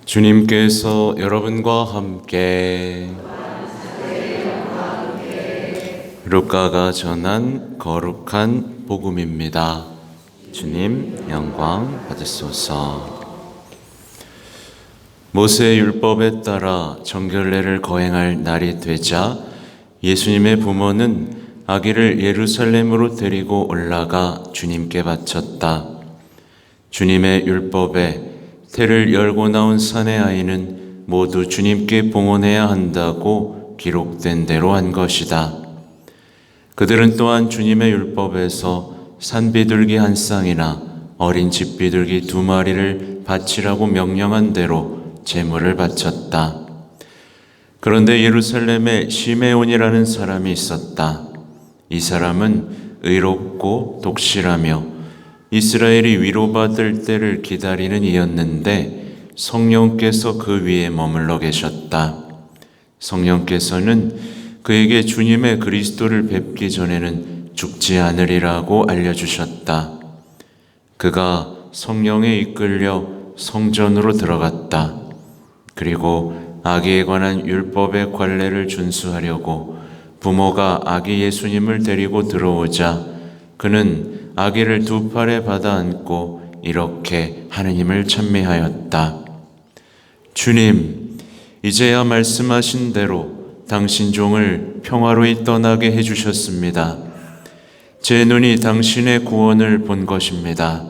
주님께서 여러분과 함께 루카가 전한 거룩한 복음입니다. 주님 영광 받으소서. 모세의 율법에 따라 정결례를 거행할 날이 되자 예수님의 부모는 아기를 예루살렘으로 데리고 올라가 주님께 바쳤다. 주님의 율법에 태를 열고 나온 산의 아이는 모두 주님께 봉헌해야 한다고 기록된 대로 한 것이다. 그들은 또한 주님의 율법에서 산비둘기 한 쌍이나 어린 집비둘기 2마리를 바치라고 명령한 대로 제물을 바쳤다. 그런데 예루살렘에 시메온이라는 사람이 있었다. 이 사람은 의롭고 독실하며 이스라엘이 위로받을 때를 기다리는 이였는데 성령께서 그 위에 머물러 계셨다. 성령께서는 그에게 주님의 그리스도를 뵙기 전에는 죽지 않으리라고 알려주셨다. 그가 성령에 이끌려 성전으로 들어갔다. 그리고 아기에 관한 율법의 관례를 준수하려고 부모가 아기 예수님을 데리고 들어오자 그는 아기를 2팔에 받아 안고 이렇게 하느님을 찬미하였다. 주님, 이제야 말씀하신 대로 당신 종을 평화로이 떠나게 해주셨습니다. 제 눈이 당신의 구원을 본 것입니다.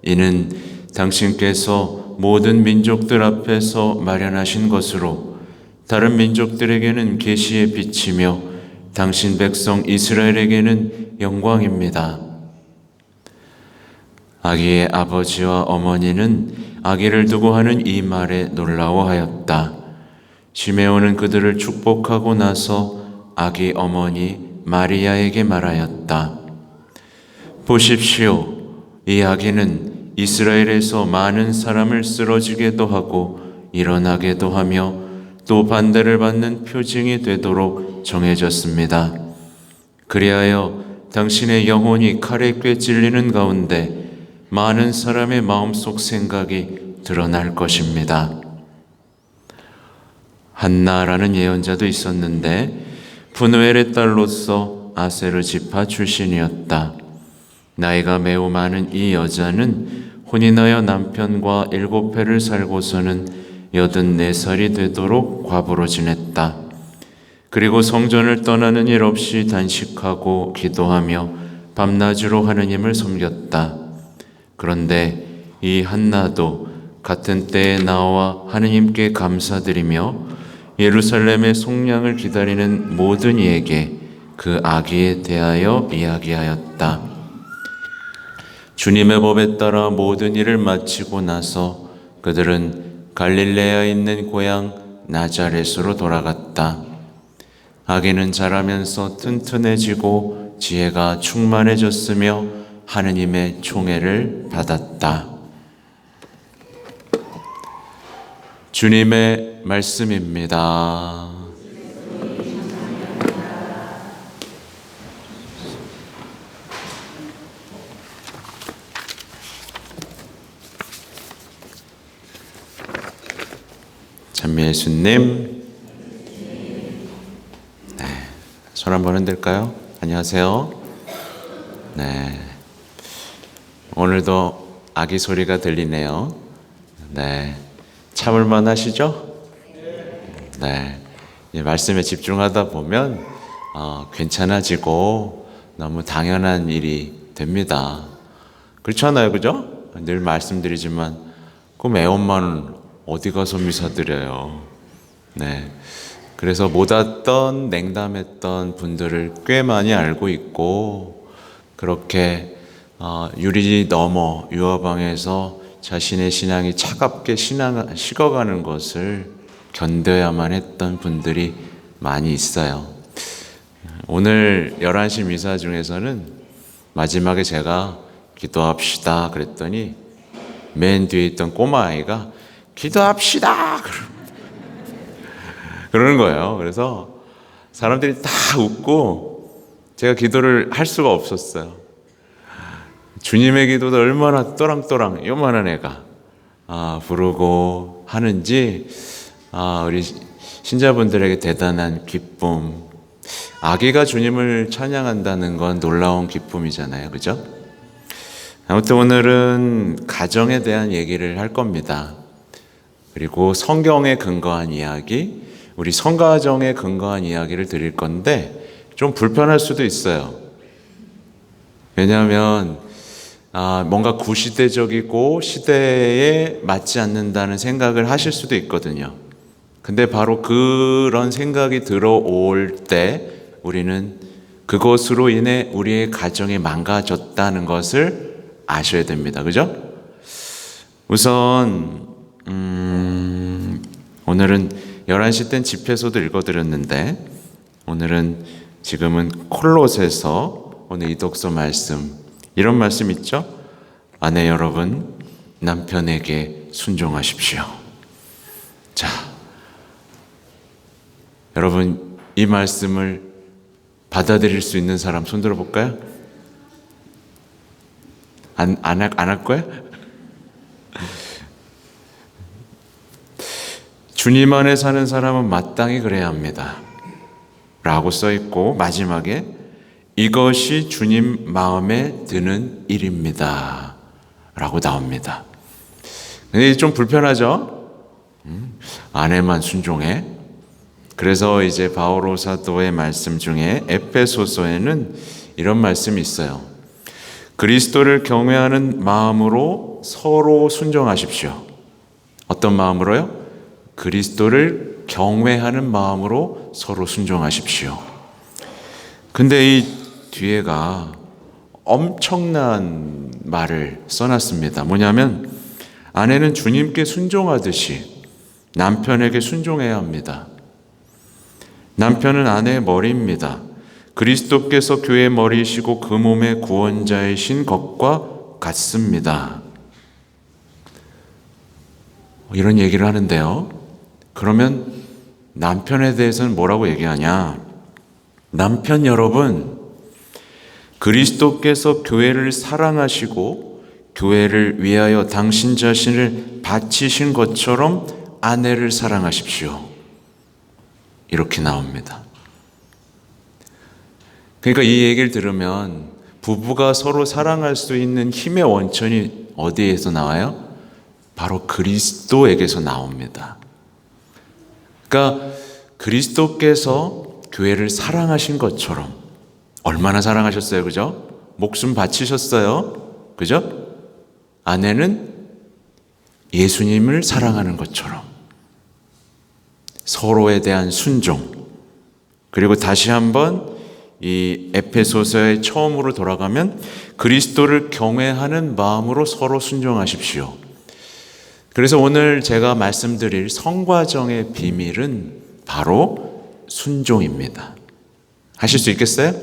이는 당신께서 모든 민족들 앞에서 마련하신 것으로 다른 민족들에게는 계시의 빛이며 당신 백성 이스라엘에게는 영광입니다. 아기의 아버지와 어머니는 아기를 두고 하는 이 말에 놀라워하였다. 시메온은 그들을 축복하고 나서 아기 어머니 마리아에게 말하였다. 보십시오. 이 아기는 이스라엘에서 많은 사람을 쓰러지게도 하고 일어나게도 하며 또 반대를 받는 표징이 되도록 정해졌습니다. 그리하여 당신의 영혼이 칼에 꿰찔리는 가운데 많은 사람의 마음속 생각이 드러날 것입니다. 한나라는 예언자도 있었는데 푸누엘의 딸로서 아세르 지파 출신이었다. 나이가 매우 많은 이 여자는 혼인하여 남편과 7해를 살고서는 84살이 되도록 과부로 지냈다. 그리고 성전을 떠나는 일 없이 단식하고 기도하며 밤낮으로 하느님을 섬겼다. 그런데 이 한나도 같은 때에 나와 하느님께 감사드리며 예루살렘의 속량을 기다리는 모든 이에게 그 아기에 대하여 이야기하였다. 주님의 법에 따라 모든 일을 마치고 나서 그들은 갈릴레아에 있는 고향 나자렛으로 돌아갔다. 아기는 자라면서 튼튼해지고 지혜가 충만해졌으며 하느님의 총애를 받았다. 주님의 말씀입니다. 찬미 예수님. 네, 손 한번 흔들까요? 안녕하세요. 네, 오늘도 아기 소리가 들리네요. 네, 참을만 하시죠? 네, 말씀에 집중하다 보면 괜찮아지고 너무 당연한 일이 됩니다. 그렇잖아요, 그죠? 늘 말씀드리지만 그 매운마는 어디 가서 미사 드려요. 네, 그래서 못 왔던 냉담했던 분들을 꽤 많이 알고 있고 그렇게 유리 넘어 유화방에서 자신의 신앙이 차갑게 식어가는 것을 견뎌야만 했던 분들이 많이 있어요. 오늘 11시 미사 중에서는 마지막에 제가 기도합시다 그랬더니 맨 뒤에 있던 꼬마아이가 기도합시다 그러는 거예요. 그래서 사람들이 다 웃고 제가 기도를 할 수가 없었어요. 주님의 기도도 얼마나 또랑또랑 요만한 애가 부르고 하는지 우리 신자분들에게 대단한 기쁨. 아기가 주님을 찬양한다는 건 놀라운 기쁨이잖아요. 그죠? 아무튼 오늘은 가정에 대한 얘기를 할 겁니다. 그리고 성경에 근거한 이야기, 우리 성가정에 근거한 이야기를 드릴 건데 좀 불편할 수도 있어요. 왜냐하면 뭔가 구시대적이고 시대에 맞지 않는다는 생각을 하실 수도 있거든요. 근데 바로 그런 생각이 들어올 때 우리는 그것으로 인해 우리의 가정이 망가졌다는 것을 아셔야 됩니다. 그죠? 우선 오늘은 11시 땐 집회서도 읽어드렸는데 오늘은 지금은 콜로새서 오늘 이 독서 말씀, 이런 말씀 있죠? 아내 여러분, 남편에게 순종하십시오. 자, 여러분 이 말씀을 받아들일 수 있는 사람 손 들어볼까요? 안 할 거야? 주님 안에 사는 사람은 마땅히 그래야 합니다 라고 써있고 마지막에 이것이 주님 마음에 드는 일입니다 라고 나옵니다. 근데 좀 불편하죠? 아내만 순종해? 그래서 이제 바오로 사도의 말씀 중에 에페소서에는 이런 말씀이 있어요. 그리스도를 경외하는 마음으로 서로 순종하십시오. 어떤 마음으로요? 그리스도를 경외하는 마음으로 서로 순종하십시오. 근데 이 뒤에가 엄청난 말을 써놨습니다. 뭐냐면 아내는 주님께 순종하듯이 남편에게 순종해야 합니다. 남편은 아내의 머리입니다. 그리스도께서 교회의 머리이시고 그 몸의 구원자이신 것과 같습니다. 이런 얘기를 하는데요. 그러면 남편에 대해서는 뭐라고 얘기하냐? 남편 여러분, 그리스도께서 교회를 사랑하시고 교회를 위하여 당신 자신을 바치신 것처럼 아내를 사랑하십시오. 이렇게 나옵니다. 그러니까 이 얘기를 들으면 부부가 서로 사랑할 수 있는 힘의 원천이 어디에서 나와요? 바로 그리스도에게서 나옵니다. 그러니까 그리스도께서 교회를 사랑하신 것처럼, 얼마나 사랑하셨어요, 그죠? 목숨 바치셨어요, 그죠? 아내는 예수님을 사랑하는 것처럼 서로에 대한 순종, 그리고 다시 한번 이 에페소서의 처음으로 돌아가면 그리스도를 경외하는 마음으로 서로 순종하십시오. 그래서 오늘 제가 말씀드릴 성과정의 비밀은 바로 순종입니다. 하실 수 있겠어요?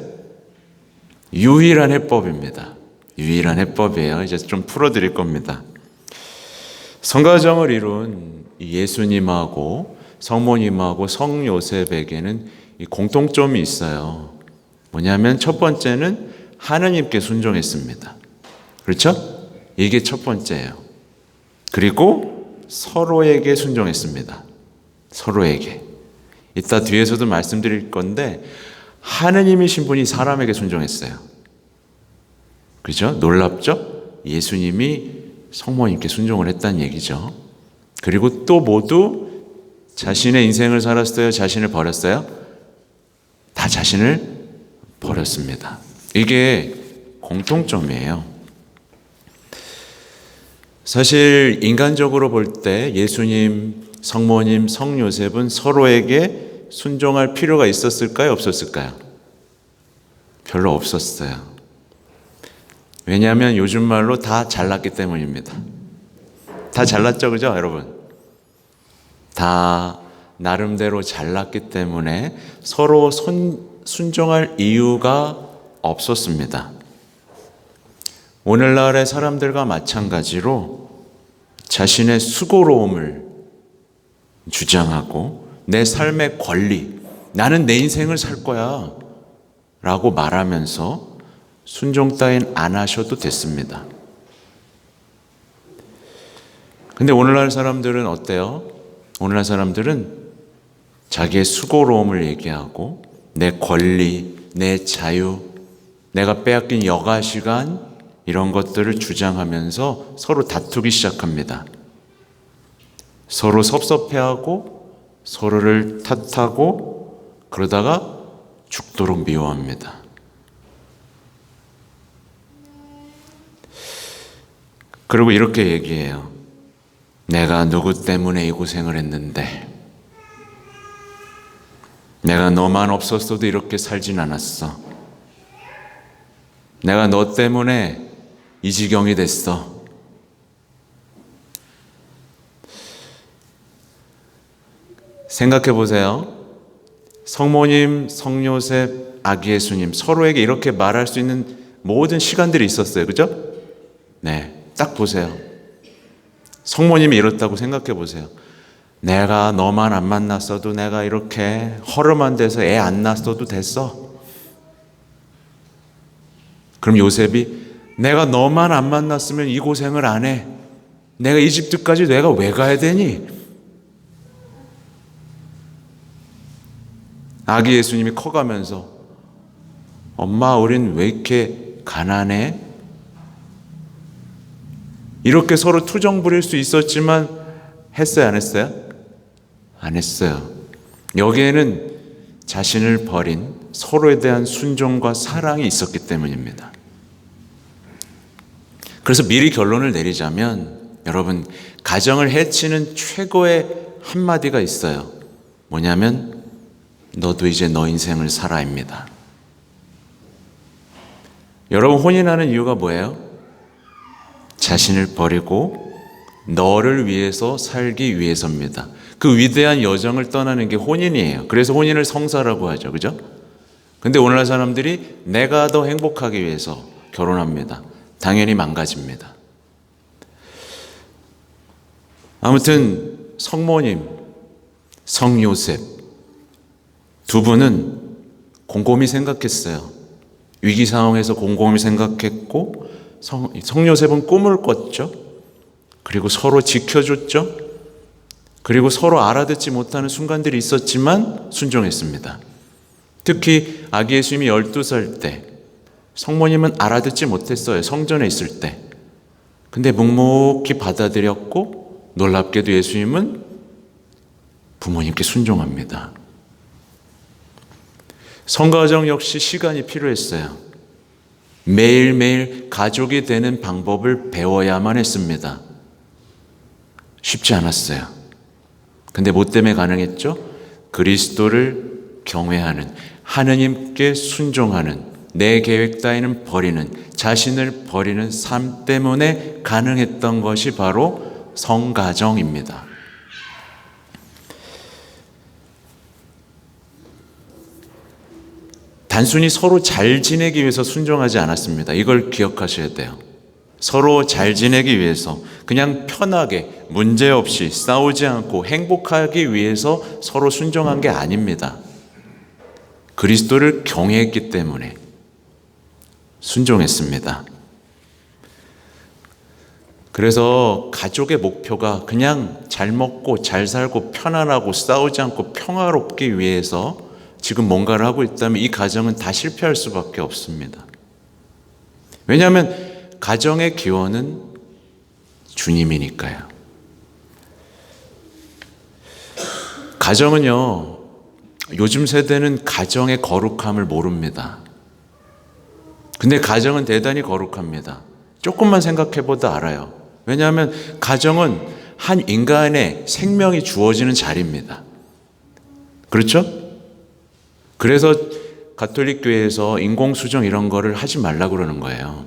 유일한 해법입니다. 유일한 해법이에요. 이제 좀 풀어드릴 겁니다. 성가정을 이룬 예수님하고 성모님하고 성요셉에게는 이 공통점이 있어요. 뭐냐면 첫 번째는 하느님께 순종했습니다. 그렇죠? 이게 첫 번째예요. 그리고 서로에게 순종했습니다. 서로에게. 이따 뒤에서도 말씀드릴 건데 하느님이신 분이 사람에게 순종했어요. 그죠? 놀랍죠? 예수님이 성모님께 순종을 했다는 얘기죠. 그리고 또 모두 자신의 인생을 살았어요? 자신을 버렸어요? 다 자신을 버렸습니다. 이게 공통점이에요. 사실 인간적으로 볼 때 예수님, 성모님, 성요셉은 서로에게 순종할 필요가 있었을까요? 없었을까요? 별로 없었어요. 왜냐하면 요즘 말로 다 잘났기 때문입니다. 다 잘났죠, 그죠, 여러분? 다 나름대로 잘났기 때문에 서로 순종할 이유가 없었습니다. 오늘날의 사람들과 마찬가지로 자신의 수고로움을 주장하고 내 삶의 권리, 나는 내 인생을 살 거야 라고 말하면서 순종 따윈 안 하셔도 됐습니다. 근데 오늘날 사람들은 어때요? 오늘날 사람들은 자기의 수고로움을 얘기하고 내 권리, 내 자유, 내가 빼앗긴 여가 시간 이런 것들을 주장하면서 서로 다투기 시작합니다. 서로 섭섭해하고 서로를 탓하고 그러다가 죽도록 미워합니다. 그리고 이렇게 얘기해요. 내가 누구 때문에 이 고생을 했는데 내가 너만 없었어도 이렇게 살진 않았어. 내가 너 때문에 이 지경이 됐어. 생각해 보세요. 성모님, 성요셉, 아기 예수님 서로에게 이렇게 말할 수 있는 모든 시간들이 있었어요. 그죠? 네, 딱 보세요. 성모님이 이렇다고 생각해 보세요. 내가 너만 안 만났어도 내가 이렇게 허름한 데서 애 안 낳았어도 됐어. 그럼 요셉이 내가 너만 안 만났으면 이 고생을 안 해. 내가 이집트까지 내가 왜 가야 되니? 아기 예수님이 커가면서 엄마 우린 왜 이렇게 가난해? 이렇게 서로 투정 부릴 수 있었지만 했어요, 안 했어요? 안 했어요. 여기에는 자신을 버린 서로에 대한 순종과 사랑이 있었기 때문입니다. 그래서 미리 결론을 내리자면 여러분, 가정을 해치는 최고의 한마디가 있어요. 뭐냐면 너도 이제 너 인생을 살아입니다. 여러분, 혼인하는 이유가 뭐예요? 자신을 버리고 너를 위해서 살기 위해서입니다. 그 위대한 여정을 떠나는 게 혼인이에요. 그래서 혼인을 성사라고 하죠. 그죠? 근데 오늘날 사람들이 내가 더 행복하기 위해서 결혼합니다. 당연히 망가집니다. 아무튼 성모님, 성요셉 두 분은 곰곰이 생각했어요. 위기 상황에서 곰곰이 생각했고 성요셉은 꿈을 꿨죠. 그리고 서로 지켜줬죠. 그리고 서로 알아듣지 못하는 순간들이 있었지만 순종했습니다. 특히 아기 예수님이 12살 때 성모님은 알아듣지 못했어요. 성전에 있을 때. 근데 묵묵히 받아들였고 놀랍게도 예수님은 부모님께 순종합니다. 성가정 역시 시간이 필요했어요. 매일매일 가족이 되는 방법을 배워야만 했습니다. 쉽지 않았어요. 근데 뭐 때문에 가능했죠? 그리스도를 경외하는, 하느님께 순종하는, 내 계획 따위는 버리는, 자신을 버리는 삶 때문에 가능했던 것이 바로 성가정입니다. 단순히 서로 잘 지내기 위해서 순종하지 않았습니다. 이걸 기억하셔야 돼요. 서로 잘 지내기 위해서, 그냥 편하게 문제없이 싸우지 않고 행복하기 위해서 서로 순종한 게 아닙니다. 그리스도를 경외했기 때문에 순종했습니다. 그래서 가족의 목표가 그냥 잘 먹고 잘 살고 편안하고 싸우지 않고 평화롭기 위해서 지금 뭔가를 하고 있다면 이 가정은 다 실패할 수밖에 없습니다. 왜냐하면 가정의 기원은 주님이니까요. 가정은요, 요즘 세대는 가정의 거룩함을 모릅니다. 근데 가정은 대단히 거룩합니다. 조금만 생각해봐도 알아요. 왜냐하면 가정은 한 인간의 생명이 주어지는 자리입니다. 그렇죠? 그래서 가톨릭 교회에서 인공수정 이런 거를 하지 말라고 그러는 거예요.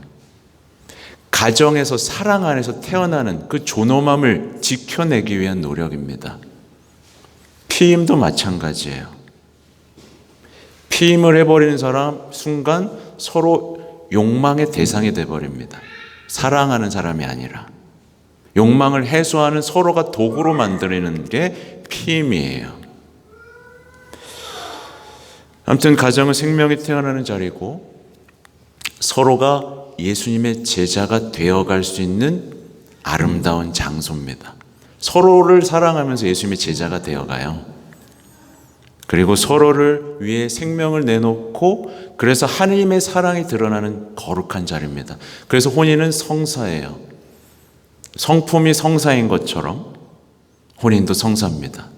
가정에서 사랑 안에서 태어나는 그 존엄함을 지켜내기 위한 노력입니다. 피임도 마찬가지예요. 피임을 해버리는 순간 서로 욕망의 대상이 돼버립니다. 사랑하는 사람이 아니라. 욕망을 해소하는 서로가 도구로 만드는 게 피임이에요. 아무튼 가정은 생명이 태어나는 자리고 서로가 예수님의 제자가 되어갈 수 있는 아름다운 장소입니다. 서로를 사랑하면서 예수님의 제자가 되어가요. 그리고 서로를 위해 생명을 내놓고 그래서 하나님의 사랑이 드러나는 거룩한 자리입니다. 그래서 혼인은 성사예요. 성품이 성사인 것처럼 혼인도 성사입니다.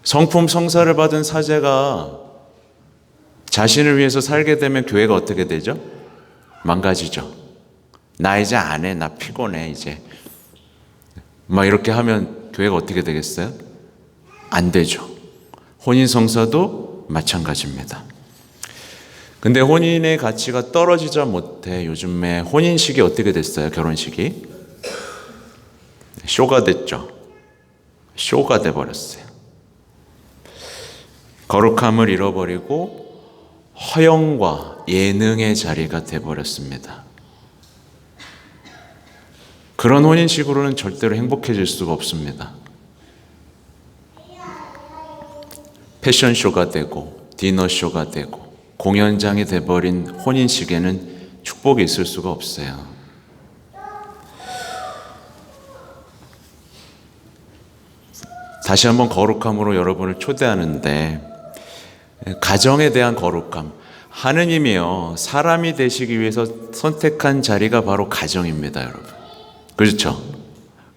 성품 성사를 받은 사제가 자신을 위해서 살게 되면 교회가 어떻게 되죠? 망가지죠. 나 이제 안 해. 나 피곤해 이제. 막 이렇게 하면 교회가 어떻게 되겠어요? 안 되죠. 혼인 성사도 마찬가지입니다. 근데 혼인의 가치가 떨어지자 못해 요즘에 혼인식이 어떻게 됐어요? 결혼식이 쇼가 됐죠. 쇼가 돼버렸어요. 거룩함을 잃어버리고 허영과 예능의 자리가 돼버렸습니다. 그런 혼인식으로는 절대로 행복해질 수가 없습니다. 패션쇼가 되고 디너쇼가 되고 공연장이 돼버린 혼인식에는 축복이 있을 수가 없어요. 다시 한번 거룩함으로 여러분을 초대하는데, 가정에 대한 거룩함, 하느님이요 사람이 되시기 위해서 선택한 자리가 바로 가정입니다, 여러분. 그렇죠?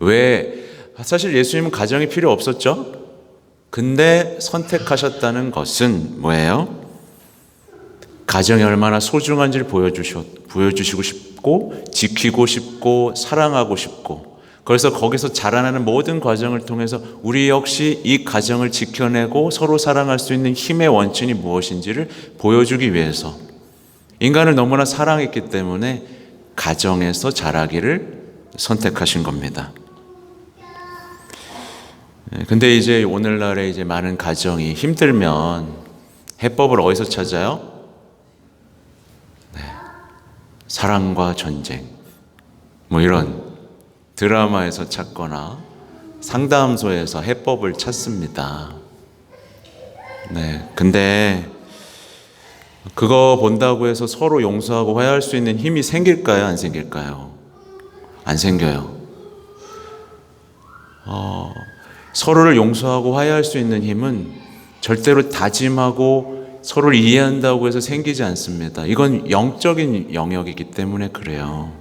왜? 사실 예수님은 가정이 필요 없었죠? 근데 선택하셨다는 것은 뭐예요? 가정이 얼마나 소중한지를 보여주시고 싶고 지키고 싶고 사랑하고 싶고, 그래서 거기서 자라나는 모든 과정을 통해서 우리 역시 이 가정을 지켜내고 서로 사랑할 수 있는 힘의 원천이 무엇인지를 보여주기 위해서 인간을 너무나 사랑했기 때문에 가정에서 자라기를 선택하신 겁니다. 근데 이제 오늘날에 이제 많은 가정이 힘들면 해법을 어디서 찾아요? 사랑과 전쟁, 뭐 이런 드라마에서 찾거나 상담소에서 해법을 찾습니다. 근데 그거 본다고 해서 서로 용서하고 화해할 수 있는 힘이 생길까요? 안 생길까요? 안 생겨요. 서로를 용서하고 화해할 수 있는 힘은 절대로 다짐하고 서로를 이해한다고 해서 생기지 않습니다. 이건 영적인 영역이기 때문에 그래요.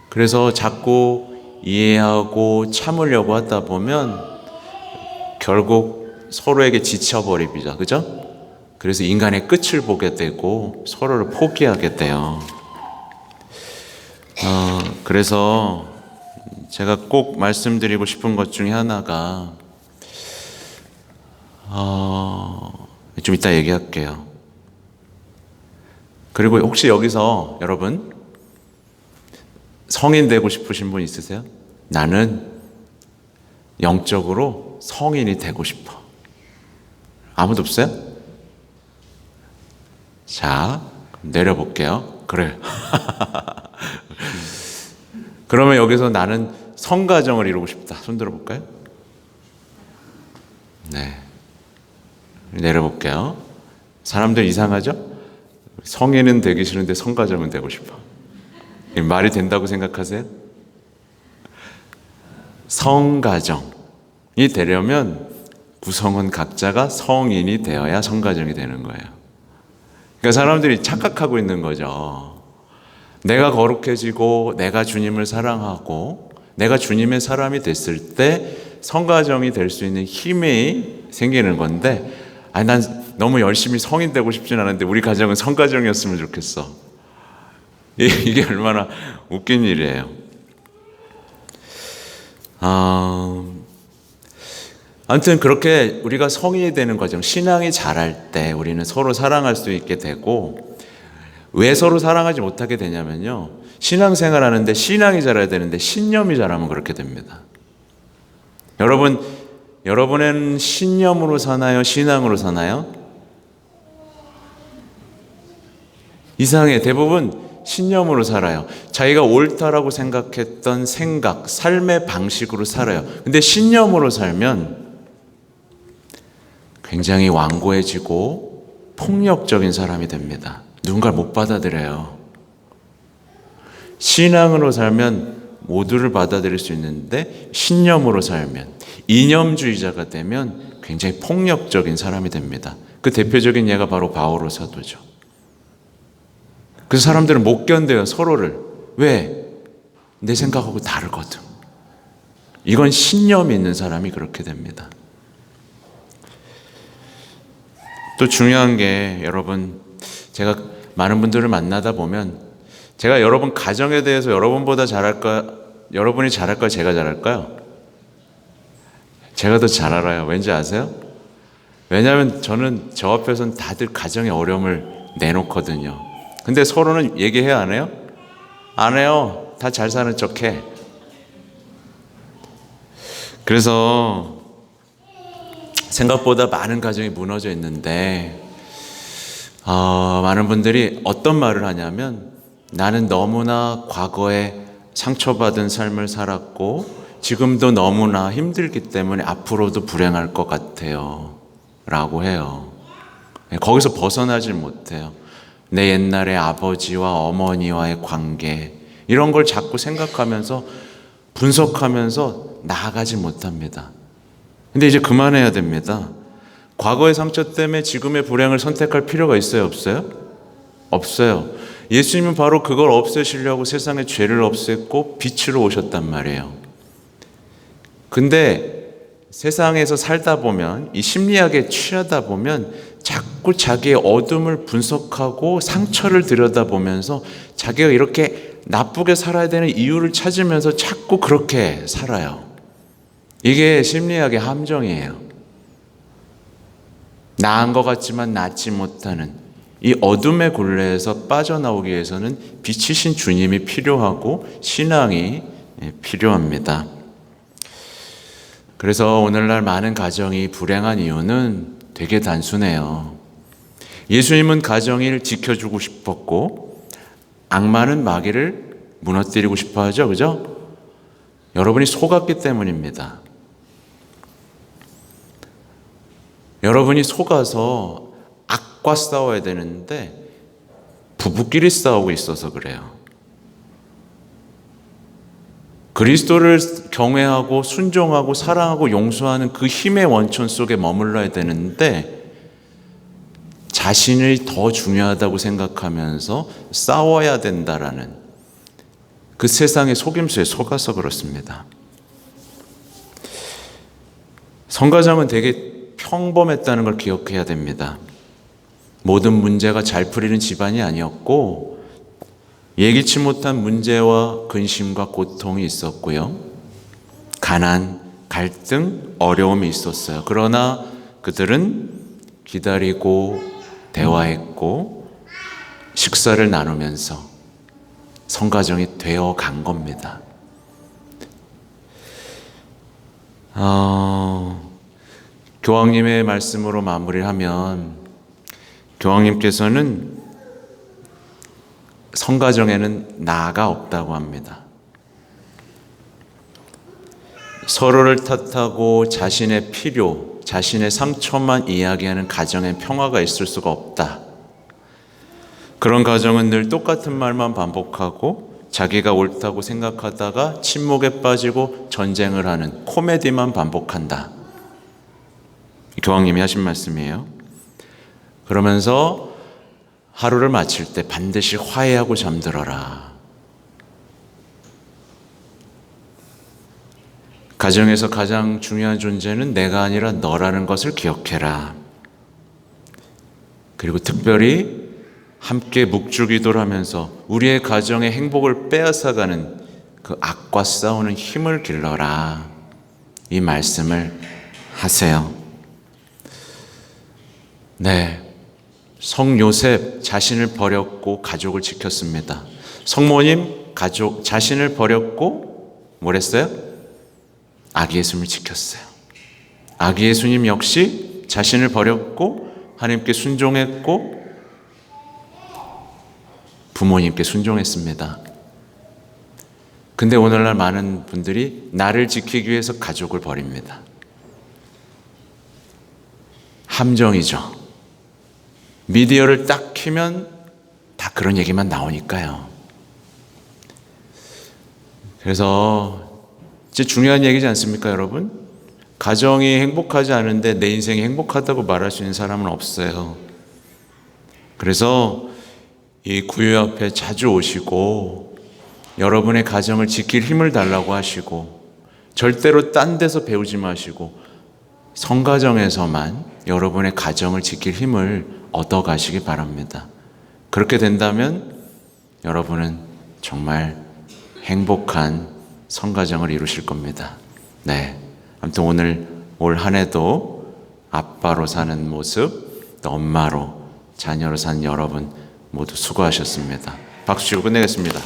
그래서 자꾸 이해하고 참으려고 하다 보면 결국 서로에게 지쳐버립니다. 그죠? 그래서 인간의 끝을 보게 되고 서로를 포기하게 돼요. 그래서 제가 꼭 말씀드리고 싶은 것 중에 하나가 좀 이따 얘기할게요. 그리고 혹시 여기서 여러분 성인 되고 싶으신 분 있으세요? 나는 영적으로 성인이 되고 싶어. 아무도 없어요? 자, 내려볼게요. 그래. 그러면 여기서 나는 성가정을 이루고 싶다. 손 들어볼까요? 네. 내려볼게요. 사람들 이상하죠? 성인은 되기 싫은데 성가정은 되고 싶어. 말이 된다고 생각하세요? 성가정이 되려면 구성원 각자가 성인이 되어야 성가정이 되는 거예요. 그러니까 사람들이 착각하고 있는 거죠. 내가 거룩해지고 내가 주님을 사랑하고 내가 주님의 사람이 됐을 때 성가정이 될 수 있는 힘이 생기는 건데, 난 너무 열심히 성인 되고 싶진 않은데 우리 가정은 성가정이었으면 좋겠어. 이게 얼마나 웃긴 일이에요. 아무튼 그렇게 우리가 성인이 되는 과정, 신앙이 자랄 때 우리는 서로 사랑할 수 있게 되고, 왜 서로 사랑하지 못하게 되냐면요, 신앙생활 하는데 신앙이 자라야 되는데 신념이 자라면 그렇게 됩니다. 여러분은 신념으로 사나요? 신앙으로 사나요? 이상해. 대부분 신념으로 살아요. 자기가 옳다라고 생각했던 생각, 삶의 방식으로 살아요. 근데 신념으로 살면 굉장히 완고해지고 폭력적인 사람이 됩니다. 누군가를 못 받아들여요. 신앙으로 살면 모두를 받아들일 수 있는데 신념으로 살면, 이념주의자가 되면 굉장히 폭력적인 사람이 됩니다. 그 대표적인 예가 바로 바오로 사도죠. 그래서 사람들은 못 견뎌요, 서로를. 왜? 내 생각하고 다르거든. 이건 신념이 있는 사람이 그렇게 됩니다. 또 중요한 게, 여러분, 제가 많은 분들을 만나다 보면 제가 여러분 가정에 대해서 여러분보다 여러분이 잘할까요? 제가 잘할까요? 제가 더 잘 알아요. 왠지 아세요? 왜냐하면 저는 저 앞에서는 다들 가정의 어려움을 내놓거든요. 근데 서로는 얘기해야 안 해요? 안 해요. 다 잘 사는 척해. 그래서 생각보다 많은 가정이 무너져 있는데, 많은 분들이 어떤 말을 하냐면, 나는 너무나 과거에 상처받은 삶을 살았고 지금도 너무나 힘들기 때문에 앞으로도 불행할 것 같아요 라고 해요. 거기서 벗어나질 못해요. 내 옛날의 아버지와 어머니와의 관계, 이런 걸 자꾸 생각하면서 분석하면서 나아가지 못합니다. 근데 이제 그만해야 됩니다. 과거의 상처 때문에 지금의 불행을 선택할 필요가 있어요, 없어요? 없어요. 예수님은 바로 그걸 없애시려고 세상의 죄를 없앴고 빛으로 오셨단 말이에요. 근데 세상에서 살다 보면, 이 심리학에 취하다 보면 자꾸 자기의 어둠을 분석하고 상처를 들여다보면서 자기가 이렇게 나쁘게 살아야 되는 이유를 찾으면서 자꾸 그렇게 살아요. 이게 심리학의 함정이에요. 나은 것 같지만 낫지 못하는 이 어둠의 굴레에서 빠져나오기 위해서는 빛이신 주님이 필요하고 신앙이 필요합니다. 그래서 오늘날 많은 가정이 불행한 이유는 되게 단순해요. 예수님은 가정을 지켜주고 싶었고 악마는 마귀를 무너뜨리고 싶어 하죠. 그죠? 여러분이 속았기 때문입니다. 여러분이 속아서 악과 싸워야 되는데 부부끼리 싸우고 있어서 그래요. 그리스도를 경외하고 순종하고 사랑하고 용서하는 그 힘의 원천 속에 머물러야 되는데 자신이 더 중요하다고 생각하면서 싸워야 된다라는 그 세상의 속임수에 속아서 그렇습니다. 성가정은 되게 평범했다는 걸 기억해야 됩니다. 모든 문제가 잘 풀리는 집안이 아니었고 예기치 못한 문제와 근심과 고통이 있었고요. 가난, 갈등, 어려움이 있었어요. 그러나 그들은 기다리고 대화했고 식사를 나누면서 성가정이 되어 간 겁니다. 교황님의 말씀으로 마무리를 하면, 교황님께서는 성가정에는 나가 없다고 합니다. 서로를 탓하고 자신의 필요, 자신의 상처만 이야기하는 가정엔 평화가 있을 수가 없다. 그런 가정은 늘 똑같은 말만 반복하고 자기가 옳다고 생각하다가 침묵에 빠지고 전쟁을 하는 코미디만 반복한다. 교황님이 하신 말씀이에요. 그러면서 하루를 마칠 때 반드시 화해하고 잠들어라. 가정에서 가장 중요한 존재는 내가 아니라 너라는 것을 기억해라. 그리고 특별히 함께 묵주기도를 하면서 우리의 가정의 행복을 빼앗아가는 그 악과 싸우는 힘을 길러라. 이 말씀을 하세요. 네, 성요셉 자신을 버렸고 가족을 지켰습니다. 성모님 자신을 버렸고 뭘 했어요? 아기 예수님을 지켰어요. 아기 예수님 역시 자신을 버렸고 하나님께 순종했고 부모님께 순종했습니다. 근데 오늘날 많은 분들이 나를 지키기 위해서 가족을 버립니다. 함정이죠. 미디어를 딱 켜면 다 그런 얘기만 나오니까요. 그래서 진짜 중요한 얘기지 않습니까, 여러분? 가정이 행복하지 않은데 내 인생이 행복하다고 말할 수 있는 사람은 없어요. 그래서 이 구유 앞에 자주 오시고 여러분의 가정을 지킬 힘을 달라고 하시고 절대로 딴 데서 배우지 마시고 성가정에서만 여러분의 가정을 지킬 힘을 얻어 가시기 바랍니다. 그렇게 된다면 여러분은 정말 행복한 성가정을 이루실 겁니다. 네. 아무튼 오늘 올 한 해도 아빠로 사는 모습, 또 엄마로, 자녀로 사는 여러분 모두 수고하셨습니다. 박수 치고 끝내겠습니다.